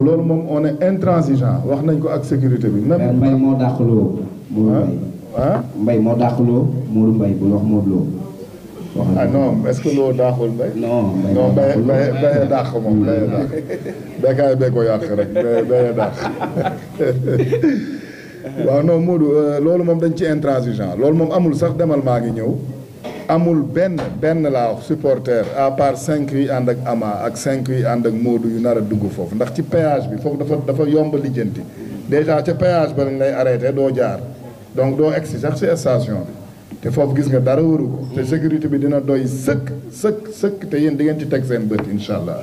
loolu moom on est intransigeant wax nañ ko ak sécurité bi. même Mbaye moo dàqaloo. Mbaye moo dàqaloo Modou Mbaye bu wax Modou Lo. ah non est-ce que loo daaxul Mbaye. non Mbaye dàq moom Mbaye dàq. béykat bee ko yàq rek Mbaye dàq. waaw non Modou loolu moom dañ ci intransigeant loolu moom amul sax demal maa ngi ñëw. amul benn laa wax supporter à part 5 yi ànd ak Ama ak 5 yi ànd ak Modou yu nar a dugg foofu ndax ci péage bi foofu dafa yomb lijjanti déjà ca péage ba lañ lay arrêté doo jaar donc doo egsi sax ci station bi te foofu gis nga dara waru ko te sécurité bi dina doy sëkk te yéen di ngeen ci teg seen bët incha allah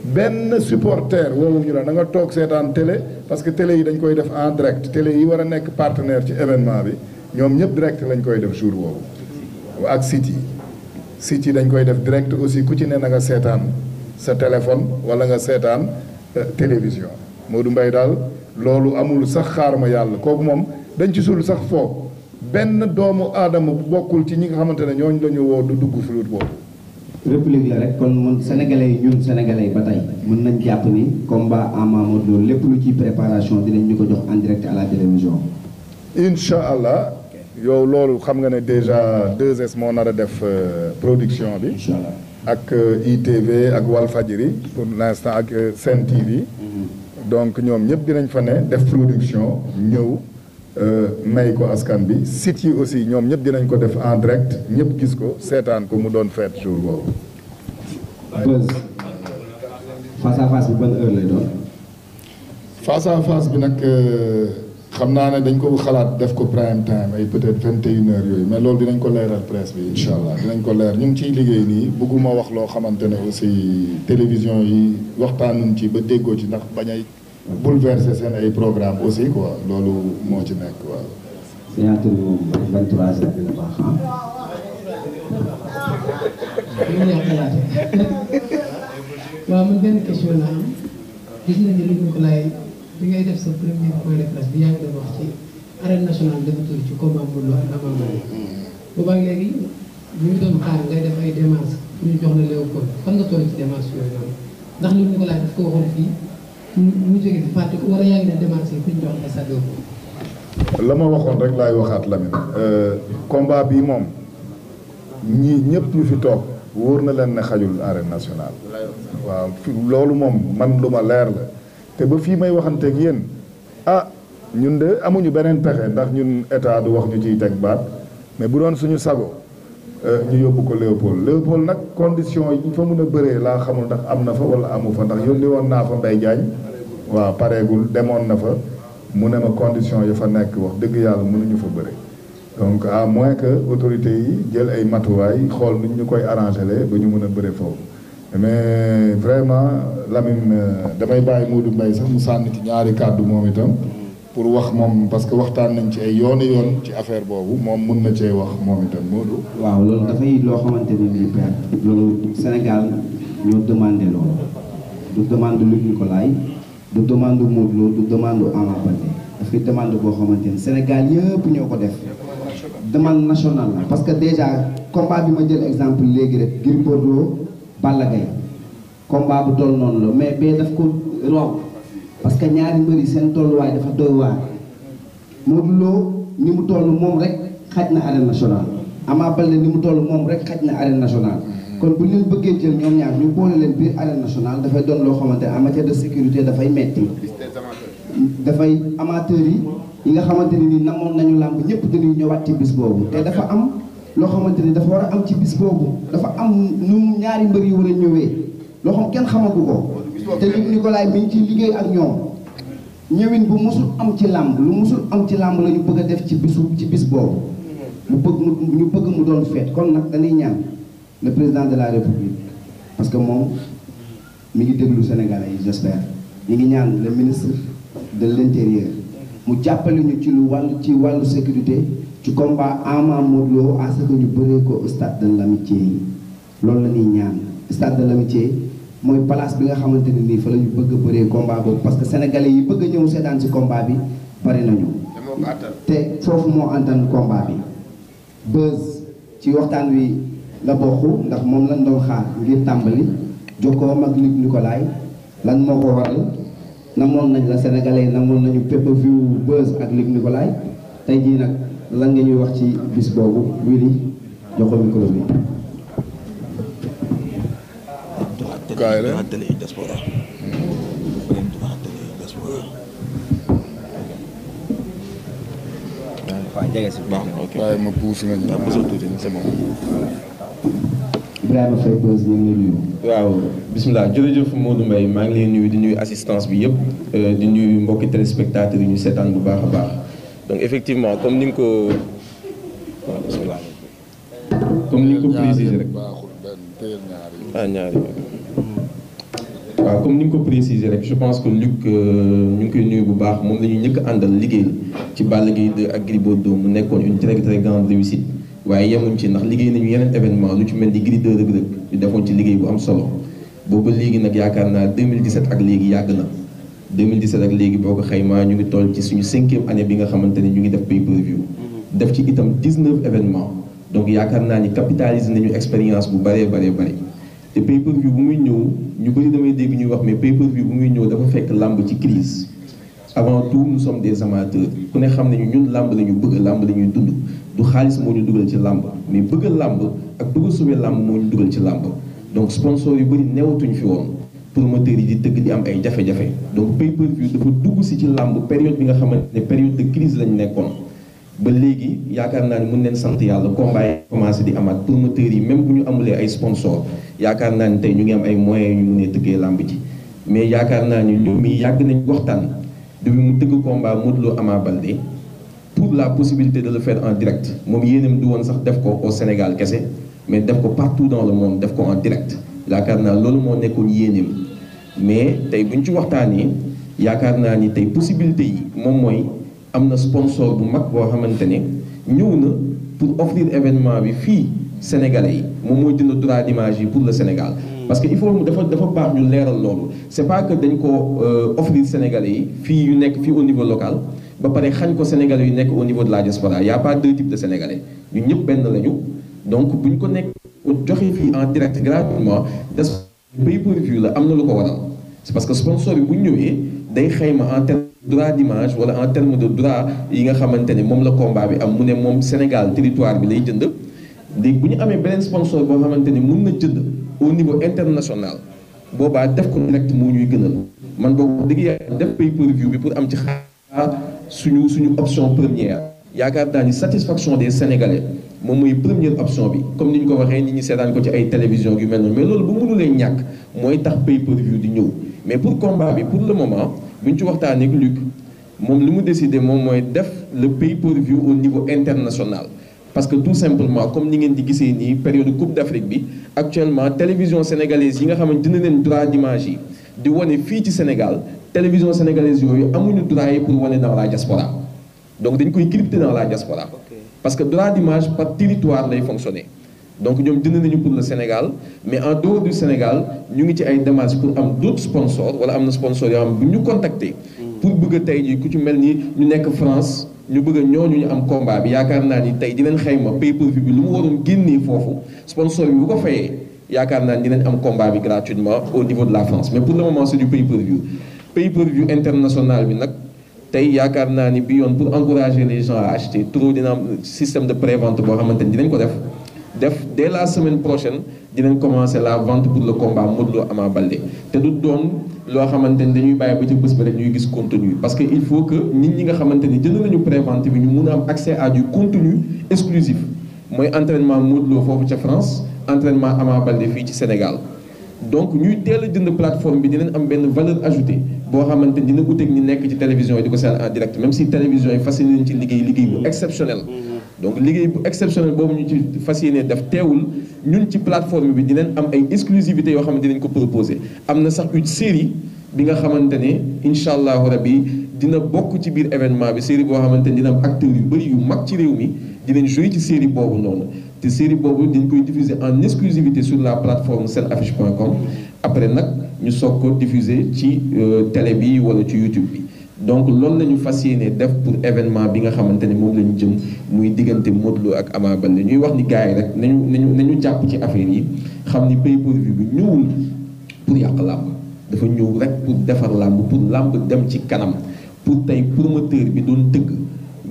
benn supporter woowu ñu la da nga toog seetaan télé parce que télé yi dañ koy def en direct télé yi war a nekk partenaire ci événement bi ñoom ñëpp direct lañ koy def jour boobu ak site yi dañ koy def direct aussi ku ci ne na nga seetaan sa téléphone wala nga seetaan télévision Modou Mbaye daal loolu amul sax xaar ma yàlla kooku moom dañ ci sul sax foofu benn doomu aadama bu bokkul ci ñi nga xamante ne ñooñu la ñu woo du dugg flot boobu. république la rek kon mun sénégalais yi ñun sénégalais yi ba tey mën nañ jàpp ni combat Ama Modou Lo lépp lu ci préparation dinañ ñu ko jox en direct à la télévision. incha allah. yow loolu xam nga ne déjà 2S moo nar a def production bi. incha allah ak ITV ak Walfadjri pour l'instant ak Sen TV. donc ñoom ñëpp dinañ fa ne def production ñëw may ko askan bi sites yi aussi ñoom ñëpp dinañ ko def en direct ñëpp gis ko seetaan ko mu doon fête jour boobu. Beuz face à face bi ban heure lay doon. face à face bi nag. xam naa ne dañ ko xalaat def ko prime time ay peut-être 21 heures yooyu mais loolu dinañ ko leeral presse bi incha allah dinañ ko leer ñu ngi ciy liggéey nii bëgguma wax loo xamante ne aussi télévision yi waxtaanuñ ci ba déggoo ci ndax bañ ay bouleverser seen ay programme aussi quoi loolu moo ci nekk waaw. signature bi moom 23 heures dina baax ah. waaw man benn question la am gis nañu li ñu ko lay. bi ngay def sa premier point de presse bi yaa ngi doon wax ci arène nationale dafa tur ci combat Modou Lo ak Ama Baldé boobaag léegi ñu ngi doon xaar ngay def ay démarches pour ñu jox la Léopold fan nga toll ci démarches yooyu noonu ndax li ñu ko laaj daf ko waxoon fii mu jógee fi fàtte ko war a yaa ngi ne démarches yi pour ñu jox la stade Léopold. la ma waxoon rek laay waxaat Lamine combat bi moom ñii ñëpp ñu fi toog wóor na leen ne xajul arène nationale waaw loolu moom man lu ma leer la. te ba fii may waxanteeg yéen ñun de amuñu beneen pexe ndax ñun état du wax ñu ciy teg baat mais bu doon suñu sago ñu yóbbu ko Léopold nag condition yi fa mun a bëree laa xamul ndax am na fa wala amu fa ndax yónni woon naa fa Mbaye Diagne waaw pareegul demoon na fa mu ne ma condition yi fa nekk wax dëgg yàlla mënuñu fa bëre donc à moins que autorités yi jël ay matuwaay xool nuñ ñu koy arrangé ba ñu mën a bëre foofu. mais vraiment Lamine damay bàyyi Modou Mbaye sax mu sànni ci ñaari kàddu moom itam pour wax moom parce que waxtaan nañ ci ay yooni yoon ci affaire boobu moom mun na cee wax moom itam Modou. waaw loolu dafay loo xamante ni bii père loolu Sénégal ñoo demandé loolu du demande Luc Nicolaï du demande Modou Lo du demande Ama Baldé dafay demande boo xamante ni Sénégal yëpp ñoo ko def demande nationale la parce que déjà combat bi ma jël exemple léegi rek Gris Bordeaux Balla Gaye combat bu toll noonu la mais bee daf ko raw parce que ñaari mbër yi seen tolluwaay dafa doy waar Modou Lo ni mu toll moom rek xaj na arène nationale Ama Baldé ni mu toll moom rek xaj na arène nationale kon bu ñu leen bëggee jël ñoom ñaar ñu boole leen biir arène nationale dafay doon loo xamante ne en matière de sécurité dafay metti dafay amateurs yi nga xamante ne ni namoon nañu làmb ñëpp dañuy ñëwaat ci bis boobu te dafa am loo xamante ni dafa war a am ci bis boobu dafa am nu ñaari mbër yi war a ñëwee loo xam kenn xamagu ko te Luc Nicolaï mi ngi ciy liggéey ak ñoom ñëwin bu musul am ci làmb lu musul am ci làmb la ñu bëgg a def ci bis boobu ñu bëgg mu doon feet kon nag dañuy ñaan le président de la république parce que moom mi ngi déglu Sénégalais yi j'espère ñu ngi ñaan le ministre de l'intérieur mu jàppale ñu ci wàllu sécurité ci combat Ama Modou Lo à ce que ñu bëree ko stade de l'amitié yi loolu la ñuy ñaan stade de l'amitié mooy place bi nga xamante ne nii fa la ñu bëgg a bëree combat boobu parce que sénégalais yi bëgg a ñëw seetaan ci combat bi bari nañu. te foofu moo antan combat bi. Beuz ci waxtaan wi la bokk ndax moom lañ doon xaar ngir tàmbali jokkoo ak Luc Nicolaï lan moo ko waral namoon nañ la sénégalais namoon nañu pay-per-view buzz ak Luc Nicolaï tey jii nag lan nga ñuy wax ci bis boobu Willy jox ko micro bi. kaay la waaye ma puus nga ñu. Ibrahima Faye Buzz ñu ngi lay nuyu. waaw bisimilah jërëjëf Modou Mbaye maa ngi leen nuyu di nuyu assistance bi yëpp di nuyu mbokki téléspectateurs yi ñu seetaan bu baax a baax donc effectivement comme ni nga ko waaw bisimilah comme ni nga ko préciser rek ñaari waaw comme ni nga ko préciser rek je pense que Luc ñu ngi koy nuyu bu baax moom la ñu njëkk àndal liggéey ci Balla Gaye 2 ak Gris Bordeaux mu nekkoon une très très grande réussite waaye yemuñ ci ndax liggéey nañu yeneen événement lu ci mel ni Gris 2 Reug Reug ñu defoon ci liggéey bu am solo boobu léegi nag yaakaar naa 2017 ak léegi yàgg na 2017 ak léegi boo ko xaymaa ñu ngi toll ci suñu 5e année bi nga xamante ne ñu ngi def pay-per-view def ci itam 19 événements donc yaakaar naa ni capitaliser nañu expérience bu bëree bëri te pay-per-view bu muy ñëw ñu bëri damay dégg ñuy wax mais pay-per-view bu muy ñëw dafa fekk làmb ci crise avant tout nous sommes des amateurs ku ne xam nañu ñun làmb la ñu bëgg làmb la ñuy dund du xaalis moo ñu dugal ci làmb mais bëgg làmb ak bëgg sauver làmb moo ñu dugal ci làmb donc sponsor yu bëri newatuñ fi woon promoteurs yi di tëgg di am ay jafe-jafe donc pay-per-view dafa dugg si ci làmb période bi nga xamante ne période de crise lañ nekkoon ba léegi yaakaar naa ni mën neen sant yàlla combat yi commencé di amaat promoteurs yi même bu ñu amulee ay sponsor yaakaar naa ni tey ñu ngi am ay moyens yu ñu mënee tëggee làmb ji mais yaakaar naa ni ñu mi yàgg nañ waxtaan depuis mu tëgg combat Modou Lo Ama Baldé pour la possibilité de le faire en direct moom yéenam du woon sax def ko au Sénégal kese mais def ko partout dans le monde def ko en direct yaakaar naa loolu moo nekkoon yéenam mais tey bu ñu ci waxtaanee yaakaar naa ni tey possibilité yi moom mooy am na sponsor bu mag boo xamante ne ñëw na pour offrir événement bi fii Sénégalais yi moom mooy jënd droit d'image yi pour le Sénégal parce que il faut mu dafa baax ñu leeral loolu c'est pas que dañ ko offrir Sénégalais yi fii yu nekk fii au niveau local ba pare xañ ko Sénégalais yu nekk au niveau de la diaspora y a pas deux types de Sénégalais ñun ñëpp benn lañu donc buñ ko nekk joxe fii en direct gratuitement des pay-per-view la am na lu ko waral c'est parce que sponsor bi bu ñu ñëwee day xayma en terme droit d'image wala en terme de droit yi nga xamante ne moom la combat bi am mu ne moom Sénégal territoire bi lay jënd léegi bu ñu amee beneen sponsor boo xamante ne mun na jënd au niveau international boobaa def ko direct moo ñuy gënal man boobu dëgg yàlla def pay-per-view bi pour am ci xaar suñu option première yaakaar naa ni satisfaction des Sénégalais moom mooy première option bi comme ni ñu ko waxee nit ñi seetaan ko ci ay télévision yu mel noonu mais loolu bu mënulee ñàkk mooy tax pay-per-view di ñëw mais pour combat bi pour le moment bu ñu ci waxtaanee ak Luc moom li mu décidé moom mooy def le pay-per-view au niveau international parce que tout simplement comme ni ngeen di gisee nii période Coupe d'Afrique bi actuellement télévision sénégalaise yi nga xamante dina leen droit d'image yi di wane fii ci Sénégal télévision sénégalaise yooyu amuñu droit yi pour wane dans la diaspora donc dañ koy crypter dans la diaspora parce que droit d'image par territoire lay fonctionner donc ñoom jënd nañu pour le Sénégal mais en dehors du Sénégal ñu ngi ci ay démarches pour am d'autres sponsors wala am na sponsors yoo xam bu ñu contacter pour bëgg a tey jii ku ci mel ni ñu nekk France ñu bëgg a ñooñu ñu am combat bi yaakaar naa ni tey dinañ xayma pay-per-view bi lu mu waroon génnee foofu sponsor bi bu ko fayee yaakaar naa ni dinañ am combat bi gratuitement au niveau de la France mais pour le moment c'est du pay-per-view international bi nag tey yaakaar naa ni bi yoon pour encourager les gens à acheter trop dina am système de prévente boo xamante ni dinañ ko def dès la semaine prochaine dinañ commencer la vente pour le combat Modou Lo Ama Baldé te du doon loo xamante ni dañuy bàyyi ba ci bés ba rek ñuy gis contenu parce que il faut que nit ñi nga xamante ni jënd nañu prévente bi ñu mun a am accès à du contenu exclusif mooy entraînement Modou Lo foofu ca France entraînement Ama Baldé fii ci Sénégal donc ñuy teel a jënd plateforme bi dinañ am benn valeur ajoutée boo xamante ni dina uteeg ñi nekk ci télévision yi di ko seetaan en direct même si télévision yi fas yéene ci liggéey bu exceptionnel donc liggéey bu exceptionnel boobu ñu ci fas yéene def teewul ñun ci plateforme bi dinañ am ay exclusivité yoo xamante dinañ ko proposer am na sax une série bi nga xamante ne incha allahu rabbi dina bokk ci biir événement bi série boo xamante ni dina am acteurs yu bëri yu mag ci réew mi dinañ jouer ci série boobu noonu te série boobu dañ koy diffuser en exclusivité sur la plateforme senaffiche.com après nag ñu soog ko diffuser ci télé bi wala ci YouTube bi donc loolu la ñu fas yéene def pour événement bi nga xamante ne moom la ñu jëm muy diggante Modou Lo ak Ama Baldé ñuy wax ni gars yi rek nañu jàpp ci affaire yi xam ni pay-per-view bi ñëwul pour yàq làmb dafa ñëw rek pour defar làmb pour làmb dem ci kanam pour tey promoteur bi doon tëgg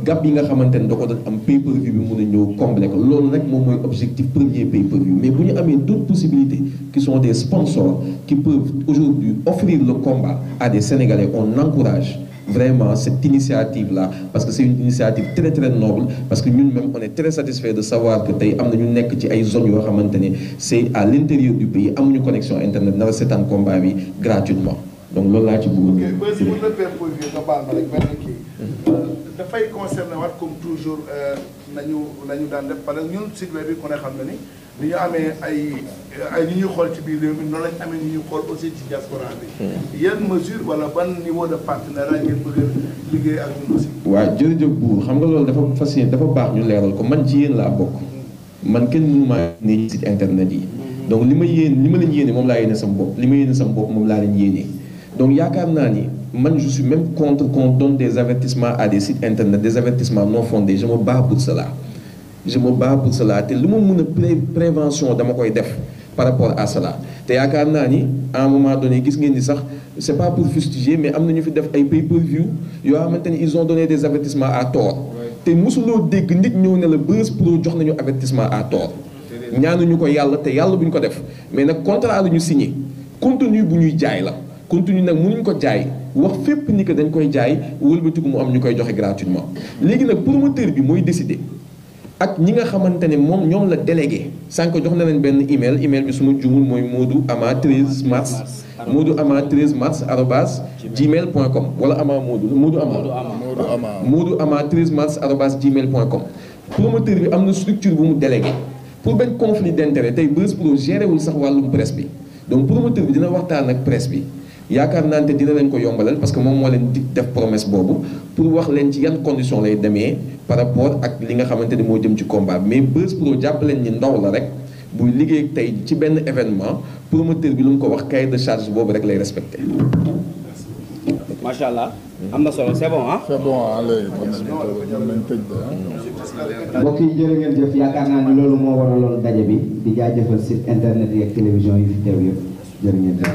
gab yi nga xamante ne da ko doon am pay-per-view bi mun a ñëw combler ko loolu rek moom mooy objectif premier pay-per-view mais bu ñu amee d'autres possibilités qui sont des sponsors qui peuvent aujourd'hui offrir le combat à des Sénégalais, on encourage vraiment cette initiative-là parce que c'est une initiative très très noble parce que nous-mêmes on est très satisfait de savoir que tey am na ñu nekk ci ay zones yoo xamante ne c'est à l'intérieur du pays amuñu connexion internet nara seetaan combat bi gratuitement donc loolu laa ci bëgg. ok ba si mën na pay-per-view nga baal ma rek benn kii dafay concerné waat comme toujours nañu daan def parce que ñun site web bi ku ne xam na ni ñu amee ay ñi ñuy xool ci biir réew mi noonu lañ amee ñi ñuy xool aussi ci diaspora bi. yan mesure wala ban niveau de partenariat ngeen bëgg a liggéey ak ñun aussi. waaw jërëjëf Buur xam nga loolu dafa fas yéene dafa baax ñu leeral ko man ci yéen laa bokk man kenn mënu maa ne site internet yi. donc li ma leen yéene moom laa yéene sama bopp li ma yéene sama bopp moom laa leen yéene donc yaakaar naa ni man je suis même contre qu'on donne des avertissements à des sites internet des avertissements non fondés je me bats pour cela. je me bats pour cela te lu ma mën a prévention dama koy def par rapport à cela te yaakaar naa ni à un moment donné gis ngeen ni sax c'est pas pour fustiger mais am na ñu fi def ay pay-per-view yoo xamante ni ils ont donné des avertissements à tort te mosuloo dégg nit ñëw ne la Buzz Pro jox nañu avertissement à tort ñaanuñu ko yàlla te yàlla bu ñu ko def mais nag contrat la ñu signé contenu bu ñuy jaay la contenu nag mënuñ ko jaay wax fépp ni que dañ koy jaay wëlbatiku mu am ñu koy joxe gratuitement léegi nag promoteur bi mooy décider ak ñi nga xamante ne moom ñoom la délégué sànq jox na leen benn email bi suma jumul mooy Modou Ama 13 mars Modou Ama 13 mars arobase gmail.com wala Ama Modou Ama 13 mars arobase gmail.com promoteur bi am na structure bu mu délégué pour benn conflit d'intérêt tey Buzz Pro géré wul sax wàllum presse bi donc promoteur bi dina waxtaan ak presse bi yaakaar naa ne dina leen ko yombalal parce que moom moo leen di def promesse boobu pour wax leen ci yan condition lay demee par rapport ak li nga xamante ni moo jëm ci combat mais Buzz Pro jàpp leen ni ndaw la rek buy liggéey tey ci benn événement promoteur bi lu mu ko wax cahier de charge boobu rek lay respecté. macha allah am na solo c'est bon ah. c'est bon léegi kon nañ tëj de. mbokk yi jërë ngeen jëf yaakaar naa ni loolu moo waraloon daje bi di jaajëfal site internet yi ak télévision yi fi teew yëpp jërë ngeen jëf.